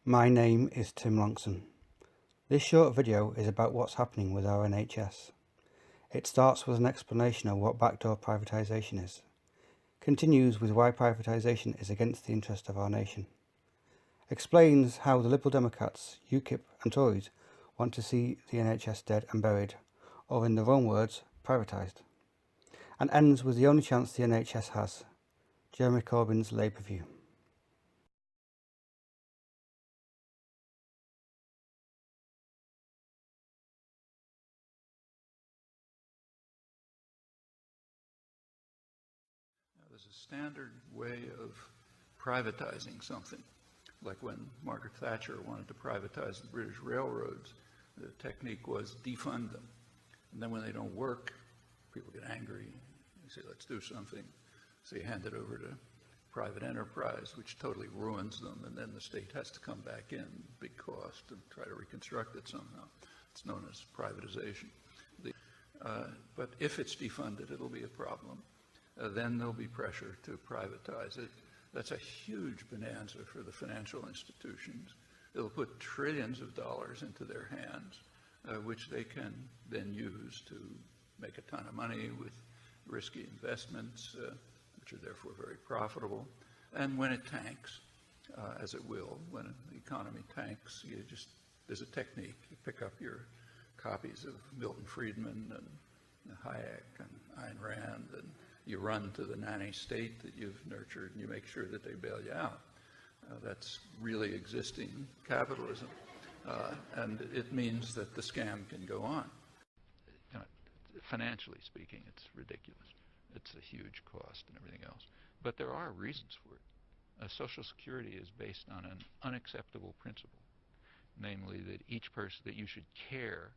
My name is Tim Longson. This short video is about what's happening with our NHS. It starts with an explanation of what backdoor privatisation is, continues with why privatisation is against the interest of our nation, explains how the Liberal Democrats, UKIP and Tories want to see the NHS dead and buried, or in their own words, privatised, and ends with the only chance the NHS has, Jeremy Corbyn's Labour view. There's a standard way of privatizing something, like when Margaret Thatcher wanted to privatize the British railroads. The technique was defund them. And then when they don't work, people get angry. They say, let's do something. So you hand it over to private enterprise, which totally ruins them, and then the state has to come back in, big cost, and try to reconstruct it somehow. It's known as privatization. But if it's defunded, it'll be a problem. Then there'll be pressure to privatize it. That's a huge bonanza for the financial institutions. It'll put trillions of dollars into their hands, which they can then use to make a ton of money with risky investments, which are therefore very profitable. And when it tanks, as it will, when the economy tanks, there's a technique. You pick up your copies of Milton Friedman and Hayek and Ayn Rand, and you run to the nanny state that you've nurtured, and you make sure that they bail you out. That's really existing capitalism, and it means that the scam can go on. You know, financially speaking, it's ridiculous. It's a huge cost and everything else. But there are reasons for it. Social Security is based on an unacceptable principle, namely that each person, that you should care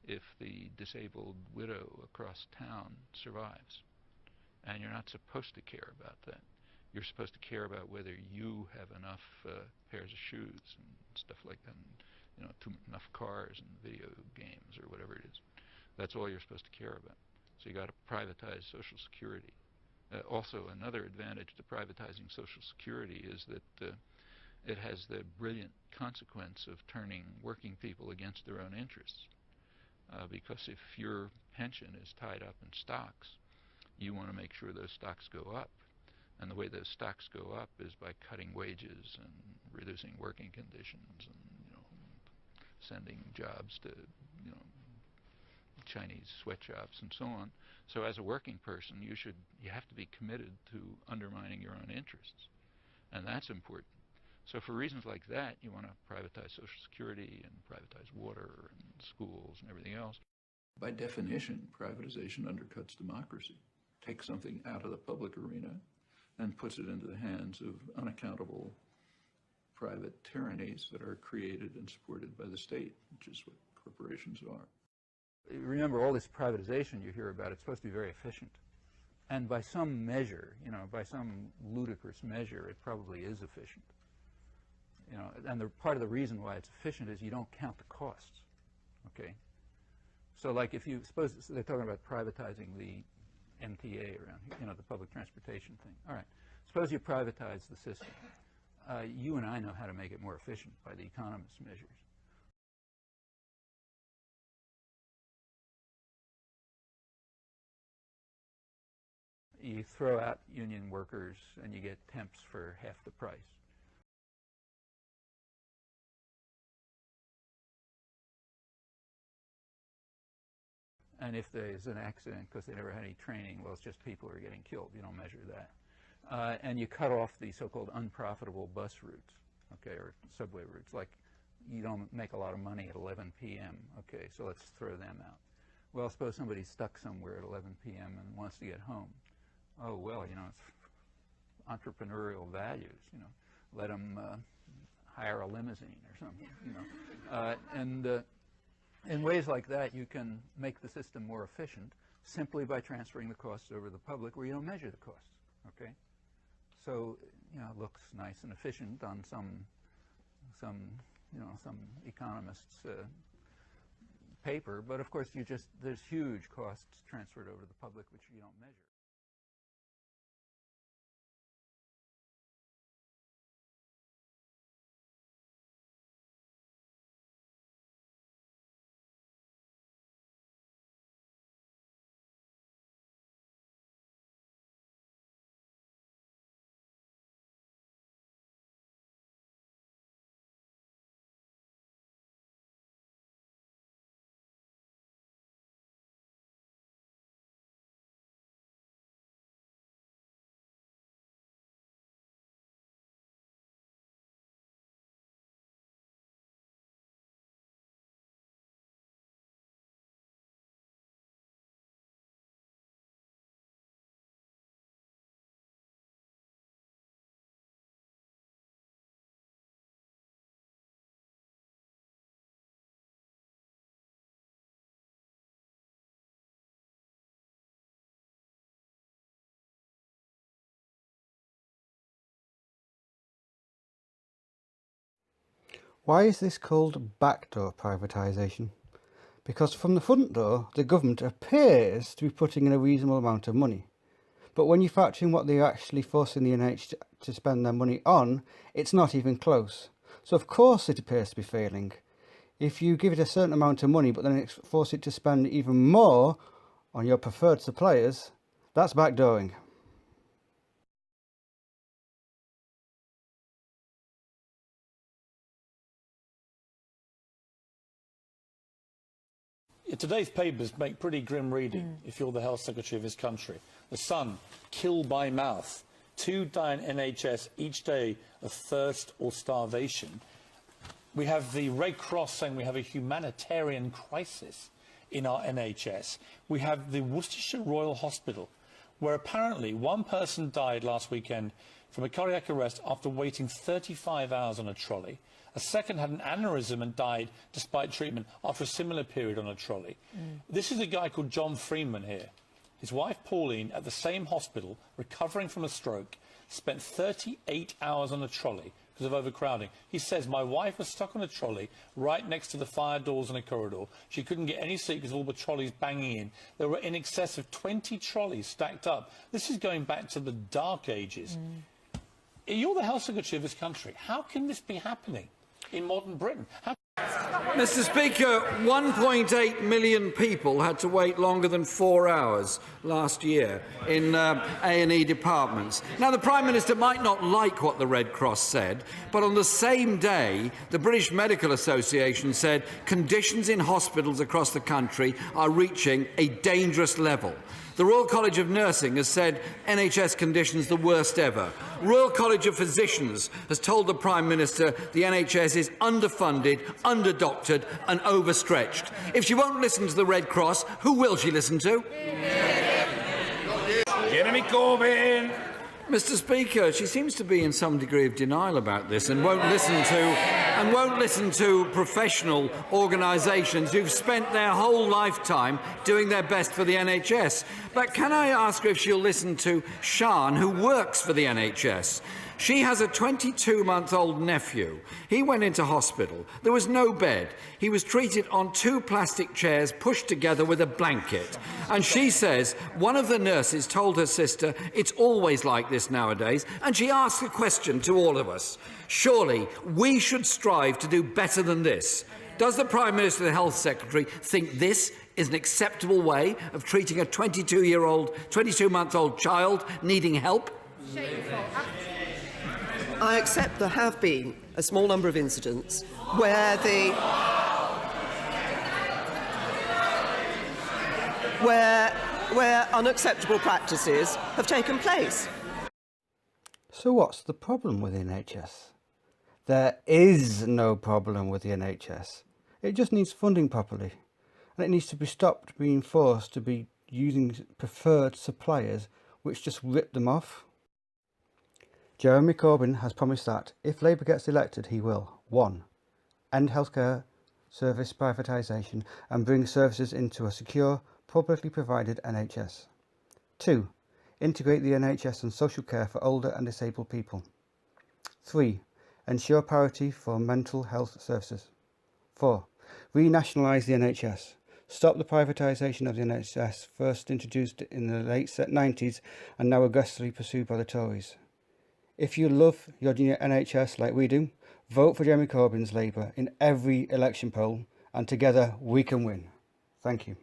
if the disabled widow across town survives. And you're not supposed to care about that. You're supposed to care about whether you have enough pairs of shoes and stuff like that, and, enough cars and video games or whatever it is. That's all you're supposed to care about. So you got to privatize Social Security. Also, another advantage to privatizing Social Security is that it has the brilliant consequence of turning working people against their own interests. Because if your pension is tied up in stocks, you want to make sure those stocks go up. And the way those stocks go up is by cutting wages and reducing working conditions and, sending jobs to, Chinese sweatshops and so on. So as a working person, you have to be committed to undermining your own interests. And that's important. So for reasons like that, you want to privatize Social Security and privatize water and schools and everything else. By definition, privatization undercuts democracy. Takes something out of the public arena and puts it into the hands of unaccountable private tyrannies that are created and supported by the state, which is what corporations are. Remember, all this privatization you hear about, it's supposed to be very efficient. And by some measure, by some ludicrous measure, it probably is efficient. And part of the reason why it's efficient is you don't count the costs, okay? So like if you suppose they're talking about privatizing the MTA around here, the public transportation thing. All right, suppose you privatize the system. You and I know how to make it more efficient by the economist's measures. You throw out union workers and you get temps for half the price. And if there's an accident because they never had any training, well, it's just people who are getting killed. You don't measure that. And you cut off the so-called unprofitable bus routes, okay, or subway routes. Like you don't make a lot of money at 11 p.m., okay, so let's throw them out. Well, suppose somebody's stuck somewhere at 11 p.m. and wants to get home. Oh, well, it's entrepreneurial values, let them hire a limousine or something, and in ways like that, you can make the system more efficient simply by transferring the costs over to the public where you don't measure the costs, okay? So, it looks nice and efficient on some economist's paper, but of course there's huge costs transferred over to the public which you don't measure. Why is this called backdoor privatisation? Because from the front door, the government appears to be putting in a reasonable amount of money. But when you factor in what they're actually forcing the NHS to spend their money on, it's not even close. So of course it appears to be failing. If you give it a certain amount of money, but then force it to spend even more on your preferred suppliers, that's backdooring. Today's papers make pretty grim reading if you're the health secretary of this country. The Sun, killed by mouth. 2 die in NHS each day of thirst or starvation. We have the Red Cross saying we have a humanitarian crisis in our NHS. We have the Worcestershire Royal Hospital, where apparently one person died last weekend from a cardiac arrest after waiting 35 hours on a trolley. A second had an aneurysm and died despite treatment after a similar period on a trolley. This is a guy called John Freeman here. His wife Pauline, at the same hospital, recovering from a stroke, spent 38 hours on a trolley because of overcrowding. He says, my wife was stuck on a trolley right next to the fire doors in a corridor. She couldn't get any seat because of all the trolleys banging in. There were in excess of 20 trolleys stacked up. This is going back to the dark ages. You're the health secretary of this country. How can this be happening in modern Britain? Mr. Speaker, 1.8 million people had to wait longer than 4 hours last year in A&E departments. Now, the Prime Minister might not like what the Red Cross said, but on the same day, the British Medical Association said conditions in hospitals across the country are reaching a dangerous level. The Royal College of Nursing has said NHS conditions the worst ever. Royal College of Physicians has told the Prime Minister the NHS is underfunded, underdoctored and overstretched. If she won't listen to the Red Cross, who will she listen to? Jeremy Corbyn! Mr. Speaker, she seems to be in some degree of denial about this and won't listen to professional organisations who've spent their whole lifetime doing their best for the NHS. But can I ask her if she'll listen to Sian, who works for the NHS? She has a 22-month-old nephew. He went into hospital. There was no bed. He was treated on 2 plastic chairs pushed together with a blanket. And she says one of the nurses told her sister, it's always like this nowadays, and she asked a question to all of us. Surely we should strive to do better than this. Does the Prime Minister and the Health Secretary think this is an acceptable way of treating a 22-month-old child needing help? Shameful. I accept there have been a small number of incidents where where unacceptable practices have taken place. So what's the problem with the NHS? There is no problem with the NHS. It just needs funding properly. And it needs to be stopped being forced to be using preferred suppliers which just rip them off. Jeremy Corbyn has promised that, if Labour gets elected, he will 1. End healthcare service privatisation and bring services into a secure, publicly provided NHS. 2. Integrate the NHS and social care for older and disabled people. 3. Ensure parity for mental health services. 4. Renationalise the NHS. Stop the privatisation of the NHS, first introduced in the late 90s and now aggressively pursued by the Tories. If you love your NHS like we do, vote for Jeremy Corbyn's Labour in every election poll, and together we can win. Thank you.